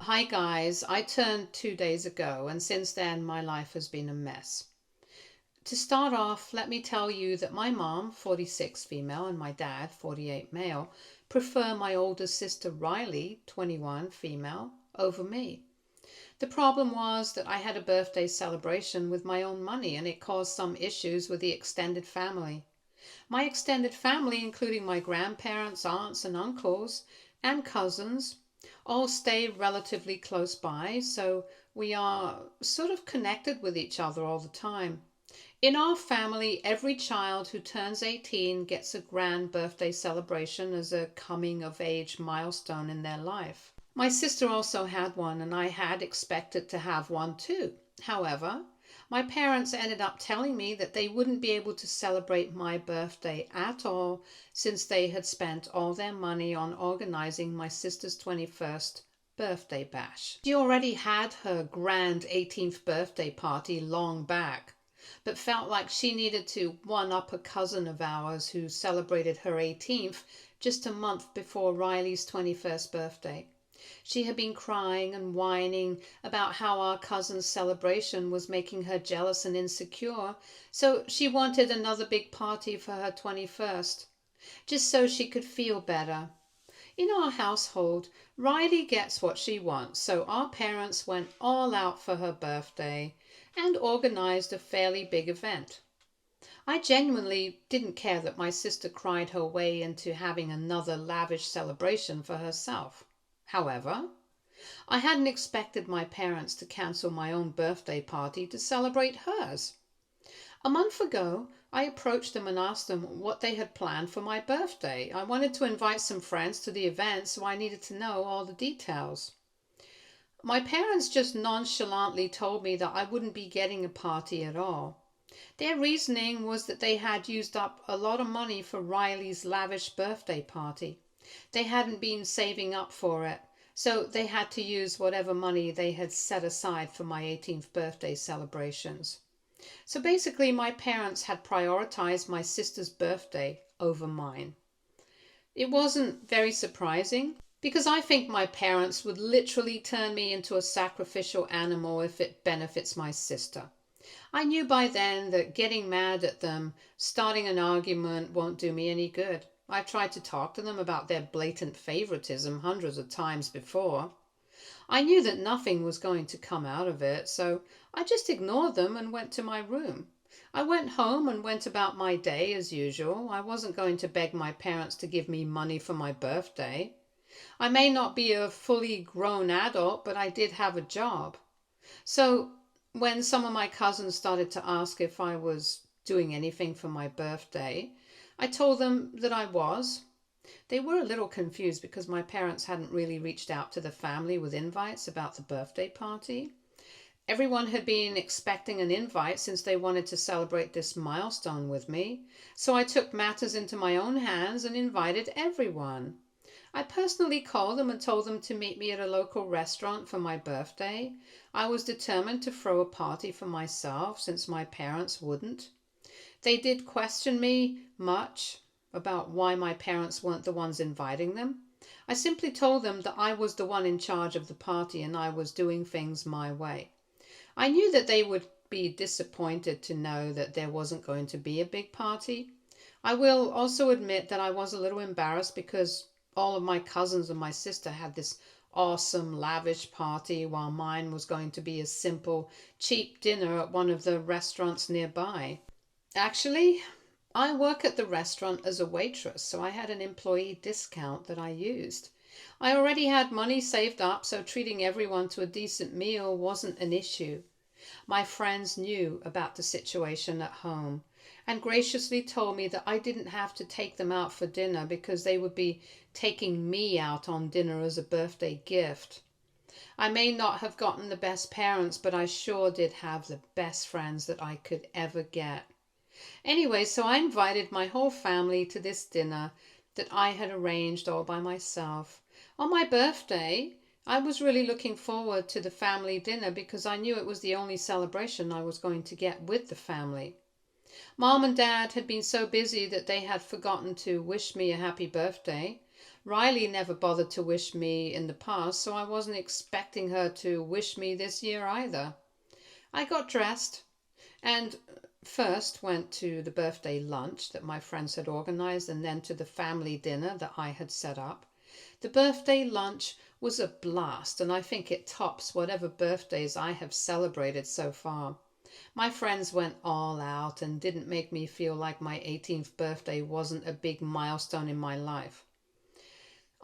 Hi guys, I turned 2 days ago and since then my life has been a mess. To start off, let me tell you that my mom, 46 female, and my dad, 48 male, prefer my older sister Riley, 21 female, over me. The problem was that I had a birthday celebration with my own money and it caused some issues with the extended family. My extended family, including my grandparents, aunts and uncles, and cousins, all stay relatively close by, so we are sort of connected with each other all the time. In our family, every child who turns 18 gets a grand birthday celebration as a coming of age milestone in their life. My sister also had one, and I had expected to have one too. However, my parents ended up telling me that they wouldn't be able to celebrate my birthday at all since they had spent all their money on organizing my sister's 21st birthday bash. She already had her grand 18th birthday party long back, but felt like she needed to one-up a cousin of ours who celebrated her 18th just a month before Riley's 21st birthday. She had been crying and whining about how our cousin's celebration was making her jealous and insecure, so she wanted another big party for her 21st, just so she could feel better. In our household, Riley gets what she wants, so our parents went all out for her birthday and organized a fairly big event. I genuinely didn't care that my sister cried her way into having another lavish celebration for herself. However, I hadn't expected my parents to cancel my own birthday party to celebrate hers. A month ago, I approached them and asked them what they had planned for my birthday. I wanted to invite some friends to the event, so I needed to know all the details. My parents just nonchalantly told me that I wouldn't be getting a party at all. Their reasoning was that they had used up a lot of money for Riley's lavish birthday party. They hadn't been saving up for it, so they had to use whatever money they had set aside for my 18th birthday celebrations. So basically, my parents had prioritized my sister's birthday over mine. It wasn't very surprising, because I think my parents would literally turn me into a sacrificial animal if it benefits my sister. I knew by then that getting mad at them, starting an argument, won't do me any good. I've tried to talk to them about their blatant favoritism hundreds of times before. I knew that nothing was going to come out of it, so I just ignored them and went to my room. I went home and went about my day as usual. I wasn't going to beg my parents to give me money for my birthday. I may not be a fully grown adult, but I did have a job. So when some of my cousins started to ask if I was doing anything for my birthday, I told them that I was. They were a little confused because my parents hadn't really reached out to the family with invites about the birthday party. Everyone had been expecting an invite since they wanted to celebrate this milestone with me, so I took matters into my own hands and invited everyone. I personally called them and told them to meet me at a local restaurant for my birthday. I was determined to throw a party for myself since my parents wouldn't. They did question me much about why my parents weren't the ones inviting them. I simply told them that I was the one in charge of the party and I was doing things my way. I knew that they would be disappointed to know that there wasn't going to be a big party. I will also admit that I was a little embarrassed because all of my cousins and my sister had this awesome lavish party while mine was going to be a simple, cheap dinner at one of the restaurants nearby. Actually, I work at the restaurant as a waitress, so I had an employee discount that I used. I already had money saved up, so treating everyone to a decent meal wasn't an issue. My friends knew about the situation at home and graciously told me that I didn't have to take them out for dinner because they would be taking me out on dinner as a birthday gift. I may not have gotten the best parents, but I sure did have the best friends that I could ever get. Anyway, so I invited my whole family to this dinner that I had arranged all by myself. On my birthday, I was really looking forward to the family dinner because I knew it was the only celebration I was going to get with the family. Mom and Dad had been so busy that they had forgotten to wish me a happy birthday. Riley never bothered to wish me in the past, so I wasn't expecting her to wish me this year either. I got dressed and first went to the birthday lunch that my friends had organized and then to the family dinner that I had set up. The birthday lunch was a blast, and I think it tops whatever birthdays I have celebrated so far. My friends went all out and didn't make me feel like my 18th birthday wasn't a big milestone in my life.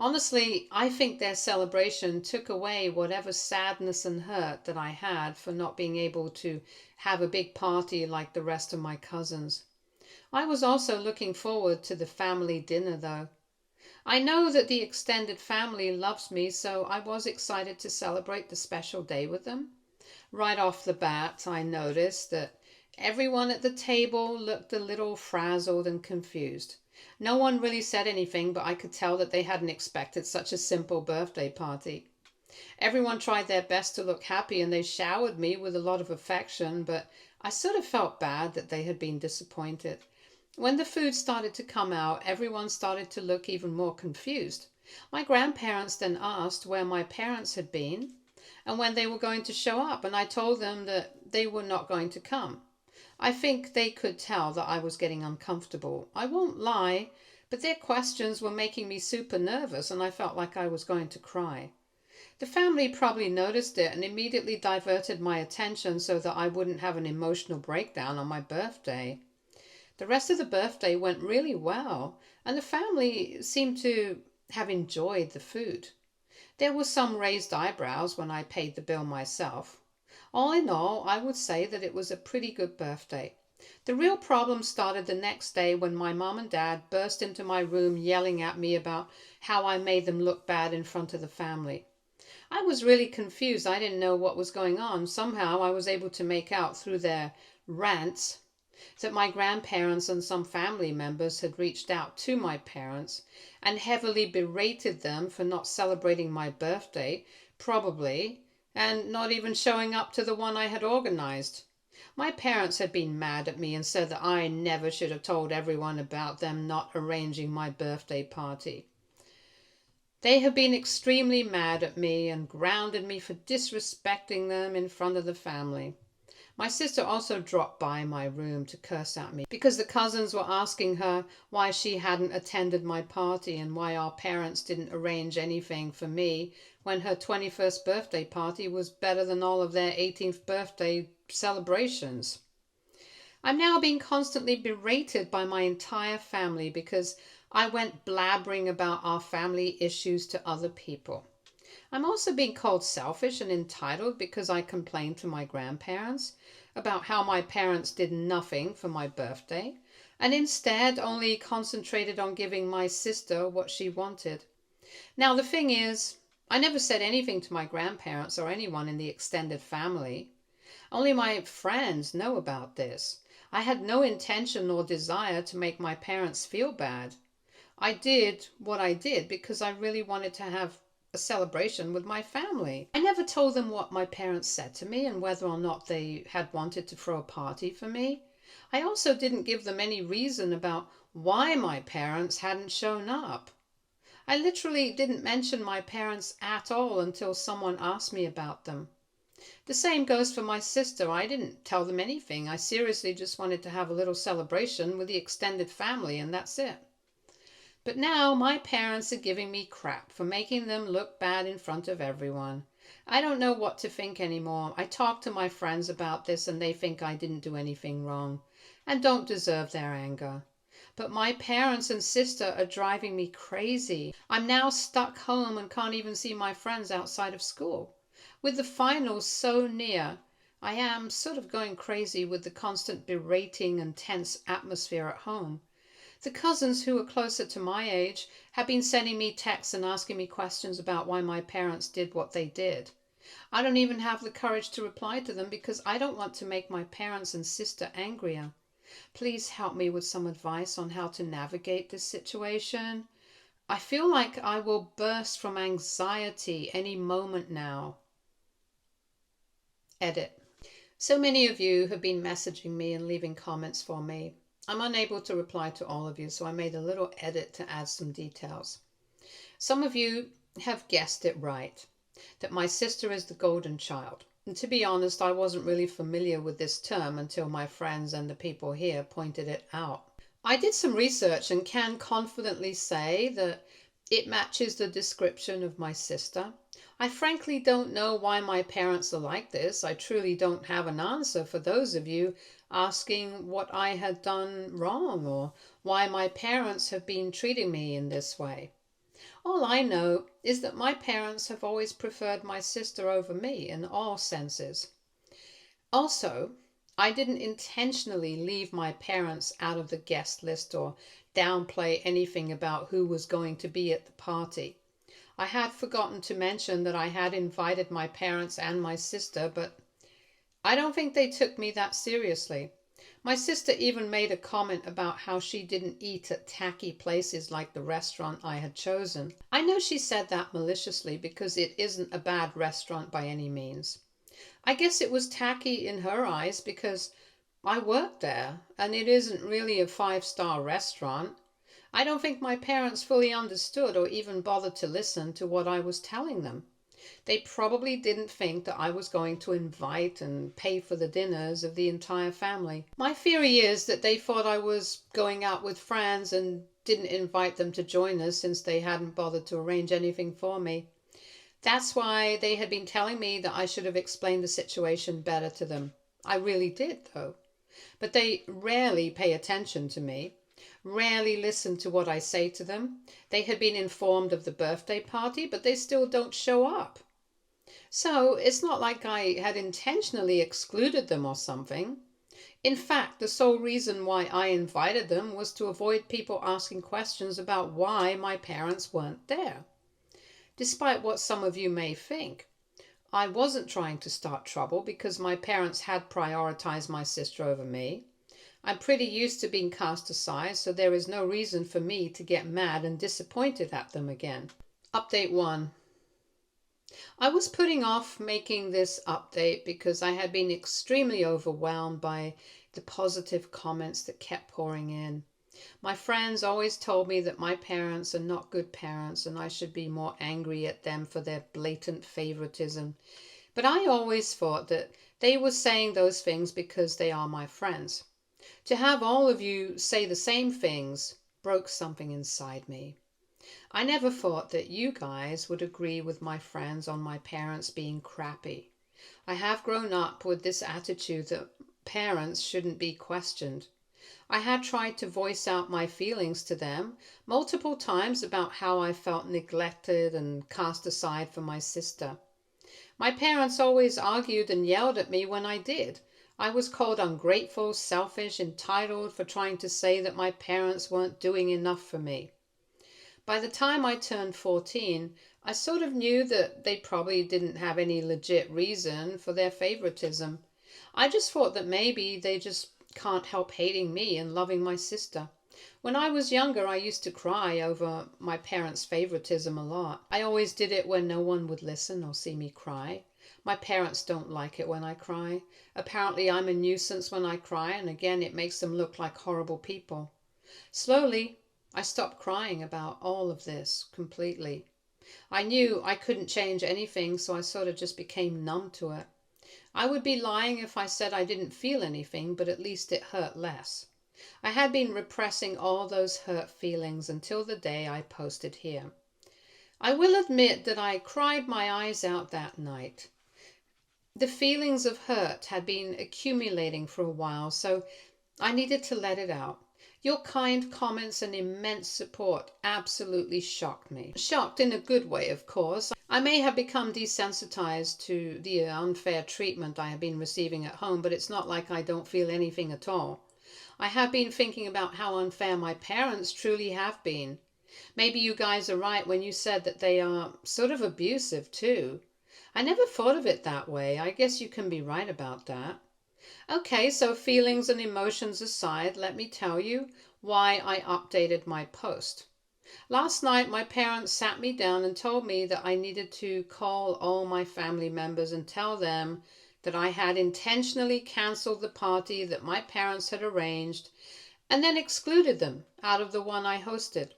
Honestly, I think their celebration took away whatever sadness and hurt that I had for not being able to have a big party like the rest of my cousins. I was also looking forward to the family dinner though. I know that the extended family loves me, so I was excited to celebrate the special day with them. Right off the bat, I noticed that everyone at the table looked a little frazzled and confused. No one really said anything, but I could tell that they hadn't expected such a simple birthday party. Everyone tried their best to look happy and they showered me with a lot of affection, but I sort of felt bad that they had been disappointed. When the food started to come out, everyone started to look even more confused. My grandparents then asked where my parents had been and when they were going to show up, and I told them that they were not going to come. I think they could tell that I was getting uncomfortable. I won't lie, but their questions were making me super nervous and I felt like I was going to cry. The family probably noticed it and immediately diverted my attention so that I wouldn't have an emotional breakdown on my birthday. The rest of the birthday went really well, and the family seemed to have enjoyed the food. There were some raised eyebrows when I paid the bill myself. All in all, I would say that it was a pretty good birthday. The real problem started the next day when my mom and dad burst into my room yelling at me about how I made them look bad in front of the family. I was really confused. I didn't know what was going on. Somehow I was able to make out through their rants that my grandparents and some family members had reached out to my parents and heavily berated them for not celebrating my birthday, probably, and not even showing up to the one I had organized. My parents had been mad at me and said that I never should have told everyone about them not arranging my birthday party. They have been extremely mad at me and grounded me for disrespecting them in front of the family. My sister also dropped by my room to curse at me because the cousins were asking her why she hadn't attended my party and why our parents didn't arrange anything for me when her 21st birthday party was better than all of their 18th birthday celebrations. I'm now being constantly berated by my entire family because I went blabbering about our family issues to other people. I'm also being called selfish and entitled because I complained to my grandparents about how my parents did nothing for my birthday and instead only concentrated on giving my sister what she wanted. Now, the thing is, I never said anything to my grandparents or anyone in the extended family. Only my friends know about this. I had no intention or desire to make my parents feel bad. I did what I did because I really wanted to have a celebration with my family. I never told them what my parents said to me and whether or not they had wanted to throw a party for me. I also didn't give them any reason about why my parents hadn't shown up. I literally didn't mention my parents at all until someone asked me about them. The same goes for my sister. I didn't tell them anything. I seriously just wanted to have a little celebration with the extended family and that's it. But now my parents are giving me crap for making them look bad in front of everyone. I don't know what to think anymore. I talked to my friends about this and they think I didn't do anything wrong and don't deserve their anger. But my parents and sister are driving me crazy. I'm now stuck home and can't even see my friends outside of school. With the finals so near, I am sort of going crazy with the constant berating and tense atmosphere at home. The cousins who are closer to my age have been sending me texts and asking me questions about why my parents did what they did. I don't even have the courage to reply to them because I don't want to make my parents and sister angrier. Please help me with some advice on how to navigate this situation. I feel like I will burst from anxiety any moment now. Edit. So many of you have been messaging me and leaving comments for me. I'm unable to reply to all of you, so I made a little edit to add some details. Some of you have guessed it right, that my sister is the golden child. And to be honest, I wasn't really familiar with this term until my friends and the people here pointed it out. I did some research and can confidently say that it matches the description of my sister. I frankly don't know why my parents are like this. I truly don't have an answer for those of you asking what I had done wrong or why my parents have been treating me in this way. All I know is that my parents have always preferred my sister over me in all senses. Also, I didn't intentionally leave my parents out of the guest list or downplay anything about who was going to be at the party. I had forgotten to mention that I had invited my parents and my sister, but I don't think they took me that seriously. My sister even made a comment about how she didn't eat at tacky places like the restaurant I had chosen. I know she said that maliciously because it isn't a bad restaurant by any means. I guess it was tacky in her eyes because I worked there and it isn't really a five-star restaurant. I don't think my parents fully understood or even bothered to listen to what I was telling them. They probably didn't think that I was going to invite and pay for the dinners of the entire family. My theory is that they thought I was going out with friends and didn't invite them to join us since they hadn't bothered to arrange anything for me. That's why they had been telling me that I should have explained the situation better to them. I really did, though. But they rarely pay attention to me, rarely listen to what I say to them. They had been informed of the birthday party, but they still don't show up. So it's not like I had intentionally excluded them or something. In fact, the sole reason why I invited them was to avoid people asking questions about why my parents weren't there. Despite what some of you may think, I wasn't trying to start trouble because my parents had prioritized my sister over me. I'm pretty used to being cast aside, so there is no reason for me to get mad and disappointed at them again. Update 1. I was putting off making this update because I had been extremely overwhelmed by the positive comments that kept pouring in. My friends always told me that my parents are not good parents and I should be more angry at them for their blatant favoritism. But I always thought that they were saying those things because they are my friends. To have all of you say the same things broke something inside me. I never thought that you guys would agree with my friends on my parents being crappy. I have grown up with this attitude that parents shouldn't be questioned. I had tried to voice out my feelings to them multiple times about how I felt neglected and cast aside for my sister. My parents always argued and yelled at me when I did. I was called ungrateful, selfish, entitled for trying to say that my parents weren't doing enough for me. By the time I turned 14, I sort of knew that they probably didn't have any legit reason for their favoritism. I just thought that maybe they just can't help hating me and loving my sister. When I was younger, I used to cry over my parents' favoritism a lot. I always did it when no one would listen or see me cry. My parents don't like it when I cry. Apparently I'm a nuisance when I cry, and again it makes them look like horrible people. Slowly, I stopped crying about all of this completely. I knew I couldn't change anything, so I sort of just became numb to it. I would be lying if I said I didn't feel anything, but at least it hurt less. I had been repressing all those hurt feelings until the day I posted here. I will admit that I cried my eyes out that night. The feelings of hurt had been accumulating for a while, so I needed to let it out. Your kind comments and immense support absolutely shocked me. Shocked in a good way, of course. I may have become desensitized to the unfair treatment I have been receiving at home, but it's not like I don't feel anything at all. I have been thinking about how unfair my parents truly have been. Maybe you guys are right when you said that they are sort of abusive too. I never thought of it that way. I guess you can be right about that. Okay, so feelings and emotions aside, let me tell you why I updated my post. Last night, my parents sat me down and told me that I needed to call all my family members and tell them that I had intentionally cancelled the party that my parents had arranged and then excluded them out of the one I hosted.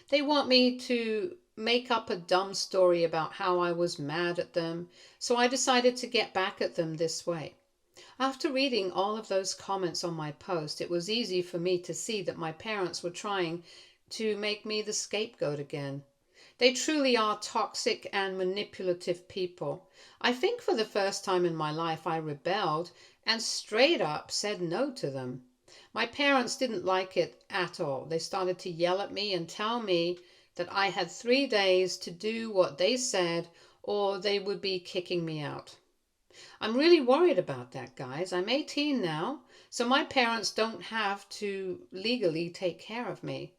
They want me to make up a dumb story about how I was mad at them, so I decided to get back at them this way. After reading all of those comments on my post, it was easy for me to see that my parents were trying to make me the scapegoat again. They truly are toxic and manipulative people. I think for the first time in my life I rebelled and straight up said no to them. My parents didn't like it at all. They started to yell at me and tell me that I had 3 days to do what they said or they would be kicking me out. I'm really worried about that, guys. I'm 18 now, so my parents don't have to legally take care of me.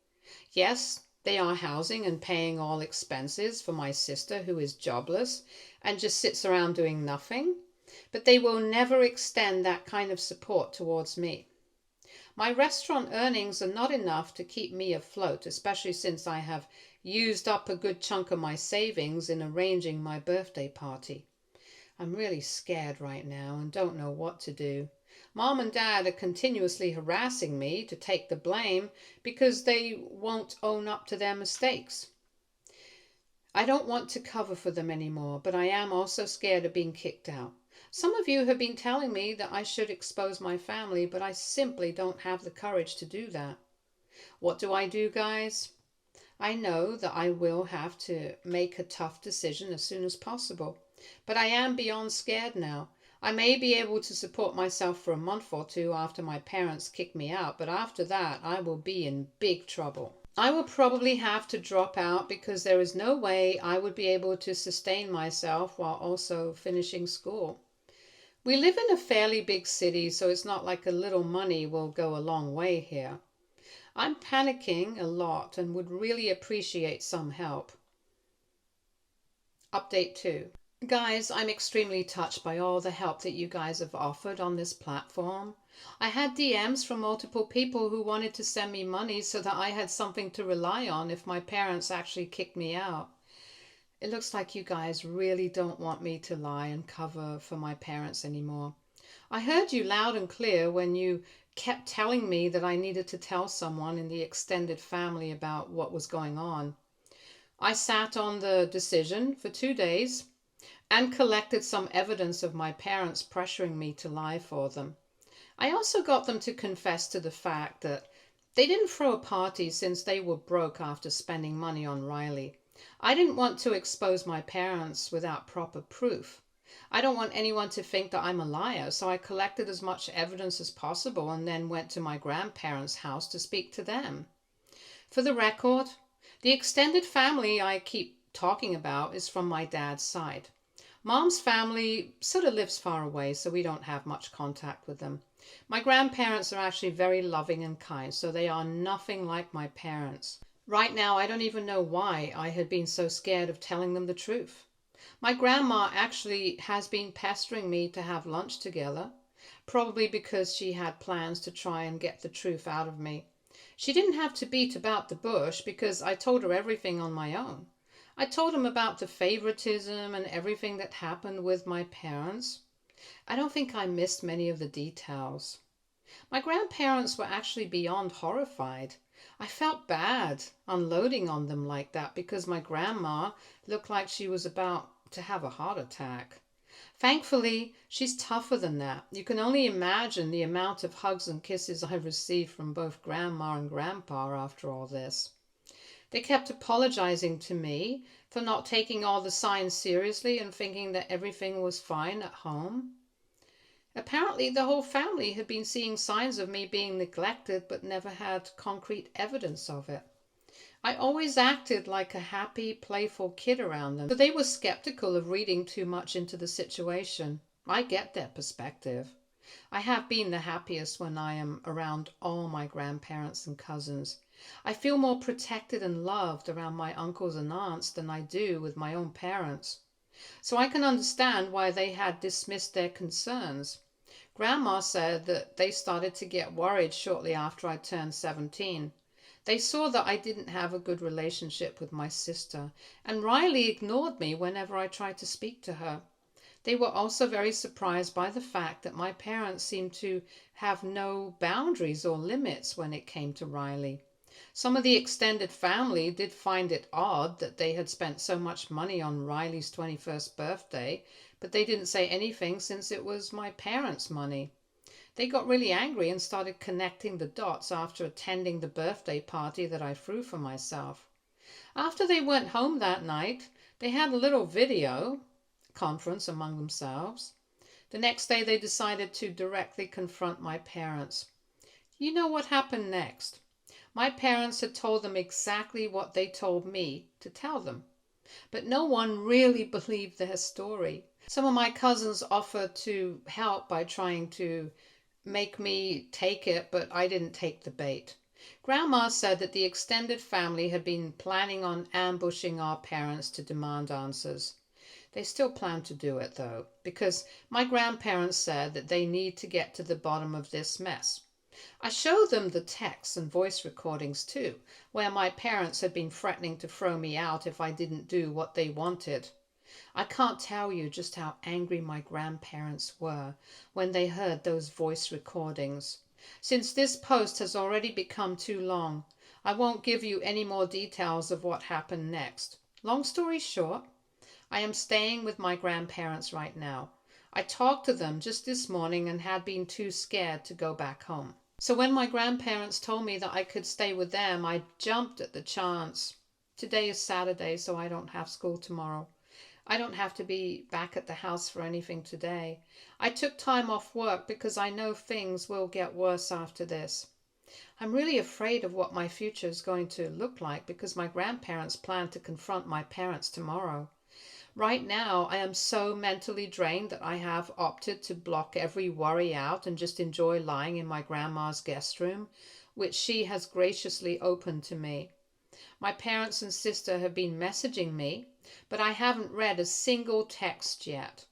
Yes, they are housing and paying all expenses for my sister who is jobless and just sits around doing nothing, but they will never extend that kind of support towards me. My restaurant earnings are not enough to keep me afloat, especially since I have used up a good chunk of my savings in arranging my birthday party. I'm really scared right now and don't know what to do. Mom and Dad are continuously harassing me to take the blame because they won't own up to their mistakes. I don't want to cover for them anymore, but I am also scared of being kicked out. Some of you have been telling me that I should expose my family, but I simply don't have the courage to do that. What do I do, guys? I know that I will have to make a tough decision as soon as possible, but I am beyond scared now. I may be able to support myself for a month or two after my parents kick me out, but after that I will be in big trouble. I will probably have to drop out because there is no way I would be able to sustain myself while also finishing school. We live in a fairly big city, so it's not like a little money will go a long way here. I'm panicking a lot and would really appreciate some help. Update 2. Guys, I'm extremely touched by all the help that you guys have offered on this platform. I had DMs from multiple people who wanted to send me money so that I had something to rely on if my parents actually kicked me out. It looks like you guys really don't want me to lie and cover for my parents anymore. I heard you loud and clear when you kept telling me that I needed to tell someone in the extended family about what was going on. I sat on the decision for 2 days and collected some evidence of my parents pressuring me to lie for them. I also got them to confess to the fact that they didn't throw a party since they were broke after spending money on Riley. I didn't want to expose my parents without proper proof. I don't want anyone to think that I'm a liar, so I collected as much evidence as possible and then went to my grandparents' house to speak to them. For the record, the extended family I keep talking about is from my dad's side. Mom's family sort of lives far away, so we don't have much contact with them. My grandparents are actually very loving and kind, so they are nothing like my parents. Right now, I don't even know why I had been so scared of telling them the truth. My grandma actually has been pestering me to have lunch together, probably because she had plans to try and get the truth out of me. She didn't have to beat about the bush because I told her everything on my own. I told him about the favoritism and everything that happened with my parents. I don't think I missed many of the details. My grandparents were actually beyond horrified. I felt bad unloading on them like that because my grandma looked like she was about to have a heart attack. Thankfully, she's tougher than that. You can only imagine the amount of hugs and kisses I've received from both Grandma and Grandpa after all this. They kept apologizing to me for not taking all the signs seriously and thinking that everything was fine at home. Apparently, the whole family had been seeing signs of me being neglected but never had concrete evidence of it. I always acted like a happy, playful kid around them, so they were skeptical of reading too much into the situation. I get their perspective. I have been the happiest when I am around all my grandparents and cousins. I feel more protected and loved around my uncles and aunts than I do with my own parents. So I can understand why they had dismissed their concerns. Grandma said that they started to get worried shortly after I turned 17. They saw that I didn't have a good relationship with my sister, and Riley ignored me whenever I tried to speak to her. They were also very surprised by the fact that my parents seemed to have no boundaries or limits when it came to Riley. Some of the extended family did find it odd that they had spent so much money on Riley's 21st birthday, but they didn't say anything since it was my parents' money. They got really angry and started connecting the dots after attending the birthday party that I threw for myself. After they went home that night, they had a little video conference among themselves. The next day, they decided to directly confront my parents. You know what happened next? My parents had told them exactly what they told me to tell them, but no one really believed their story. Some of my cousins offered to help by trying to make me take it, but I didn't take the bait. Grandma said that the extended family had been planning on ambushing our parents to demand answers. They still plan to do it, though, because my grandparents said that they need to get to the bottom of this mess. I showed them the texts and voice recordings, too, where my parents had been threatening to throw me out if I didn't do what they wanted. I can't tell you just how angry my grandparents were when they heard those voice recordings. Since this post has already become too long, I won't give you any more details of what happened next. Long story short, I am staying with my grandparents right now. I talked to them just this morning and had been too scared to go back home. So when my grandparents told me that I could stay with them, I jumped at the chance. Today is Saturday, so I don't have school tomorrow. I don't have to be back at the house for anything today. I took time off work because I know things will get worse after this. I'm really afraid of what my future is going to look like because my grandparents plan to confront my parents tomorrow. Right now, I am so mentally drained that I have opted to block every worry out and just enjoy lying in my grandma's guest room, which she has graciously opened to me. My parents and sister have been messaging me, but I haven't read a single text yet.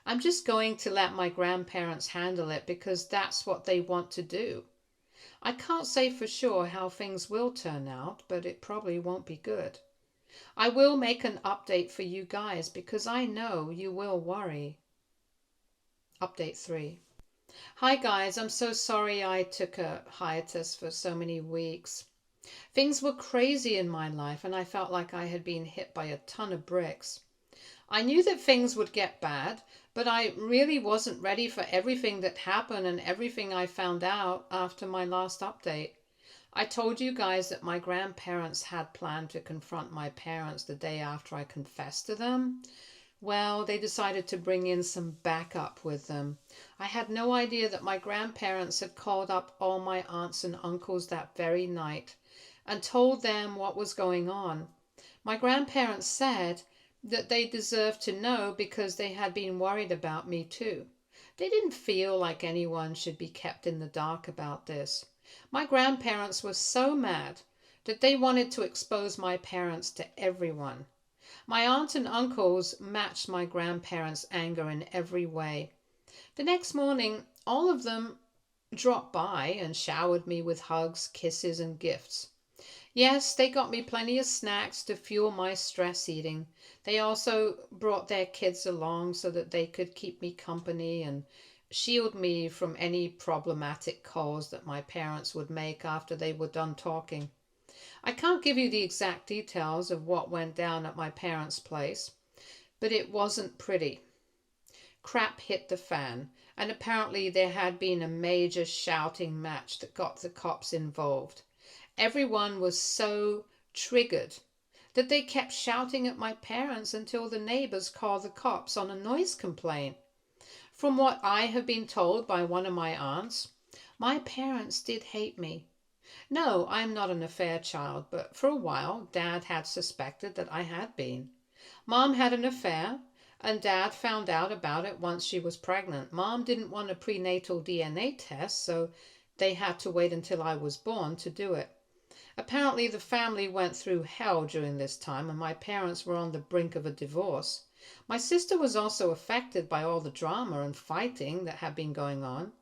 I'm just going to let my grandparents handle it because that's what they want to do. I can't say for sure how things will turn out, but it probably won't be good. I will make an update for you guys because I know you will worry. Update 3. Hi guys, I'm so sorry I took a hiatus for so many weeks. Things were crazy in my life and I felt like I had been hit by a ton of bricks. I knew that things would get bad, but I really wasn't ready for everything that happened and everything I found out after my last update. I told you guys that my grandparents had planned to confront my parents the day after I confessed to them. Well, they decided to bring in some backup with them. I had no idea that my grandparents had called up all my aunts and uncles that very night and told them what was going on. My grandparents said that they deserved to know because they had been worried about me too. They didn't feel like anyone should be kept in the dark about this. My grandparents were so mad that they wanted to expose my parents to everyone. My aunt and uncles matched my grandparents' anger in every way. The next morning, all of them dropped by and showered me with hugs, kisses, and gifts. Yes, they got me plenty of snacks to fuel my stress eating. They also brought their kids along so that they could keep me company and shield me from any problematic calls that my parents would make after they were done talking. I can't give you the exact details of what went down at my parents' place, but it wasn't pretty. Crap hit the fan, and apparently there had been a major shouting match that got the cops involved. Everyone was so triggered that they kept shouting at my parents until the neighbors called the cops on a noise complaint. From what I have been told by one of my aunts, my parents did hate me. No, I'm not an affair child, but for a while Dad had suspected that I had been. Mom had an affair, and Dad found out about it once she was pregnant. Mom didn't want a prenatal DNA test, so they had to wait until I was born to do it. Apparently the family went through hell during this time and my parents were on the brink of a divorce. My sister was also affected by all the drama and fighting that had been going on.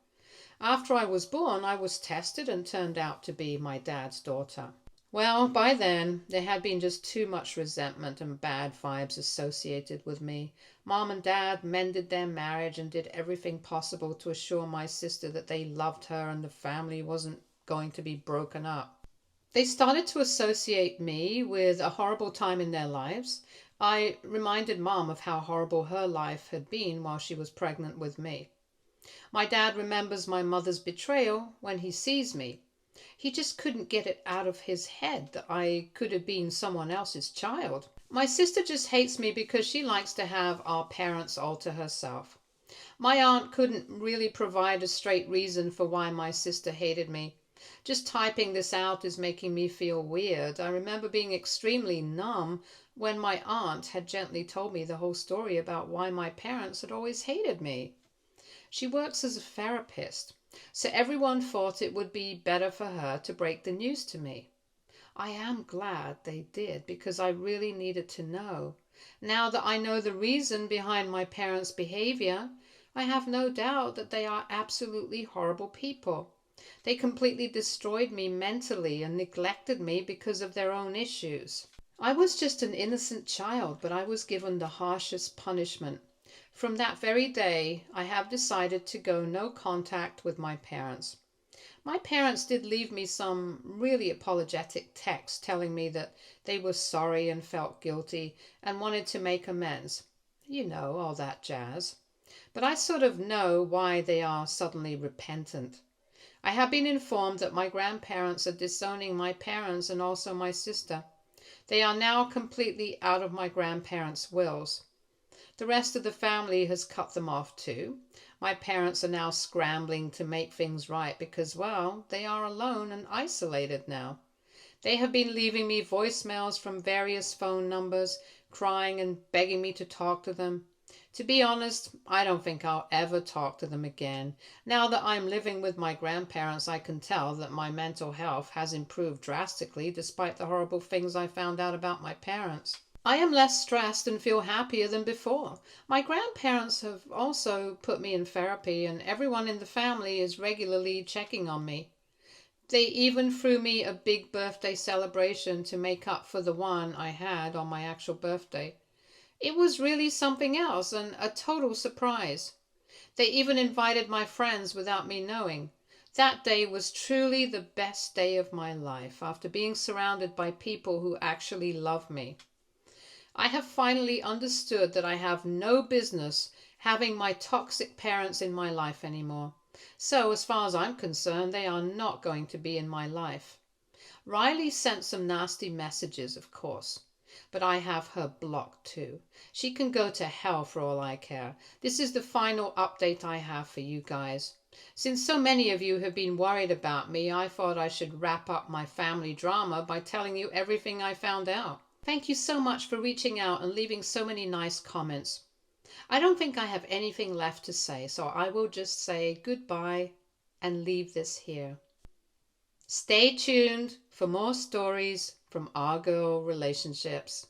After I was born, I was tested and turned out to be my dad's daughter. Well, by then, there had been just too much resentment and bad vibes associated with me. Mom and Dad mended their marriage and did everything possible to assure my sister that they loved her and the family wasn't going to be broken up. They started to associate me with a horrible time in their lives. I reminded Mom of how horrible her life had been while she was pregnant with me. My dad remembers my mother's betrayal when he sees me. He just couldn't get it out of his head that I could have been someone else's child. My sister just hates me because she likes to have our parents all to herself. My aunt couldn't really provide a straight reason for why my sister hated me. Just typing this out is making me feel weird. I remember being extremely numb when my aunt had gently told me the whole story about why my parents had always hated me. She works as a therapist, so everyone thought it would be better for her to break the news to me. I am glad they did because I really needed to know. Now that I know the reason behind my parents' behavior, I have no doubt that they are absolutely horrible people. They completely destroyed me mentally and neglected me because of their own issues. I was just an innocent child, but I was given the harshest punishment. From that very day, I have decided to go no contact with my parents. My parents did leave me some really apologetic texts telling me that they were sorry and felt guilty and wanted to make amends. You know, all that jazz. But I sort of know why they are suddenly repentant. I have been informed that my grandparents are disowning my parents and also my sister. They are now completely out of my grandparents' wills. The rest of the family has cut them off too. My parents are now scrambling to make things right because, well, they are alone and isolated now. They have been leaving me voicemails from various phone numbers, crying and begging me to talk to them. To be honest, I don't think I'll ever talk to them again. Now that I'm living with my grandparents, I can tell that my mental health has improved drastically despite the horrible things I found out about my parents. I am less stressed and feel happier than before. My grandparents have also put me in therapy, and everyone in the family is regularly checking on me. They even threw me a big birthday celebration to make up for the one I had on my actual birthday. It was really something else and a total surprise. They even invited my friends without me knowing. That day was truly the best day of my life after being surrounded by people who actually love me. I have finally understood that I have no business having my toxic parents in my life anymore. So, as far as I'm concerned, they are not going to be in my life. Riley sent some nasty messages, of course, but I have her blocked too. She can go to hell for all I care. This is the final update I have for you guys. Since so many of you have been worried about me, I thought I should wrap up my family drama by telling you everything I found out. Thank you so much for reaching out and leaving so many nice comments. I don't think I have anything left to say, so I will just say goodbye and leave this here. Stay tuned for more stories from our girl relationships.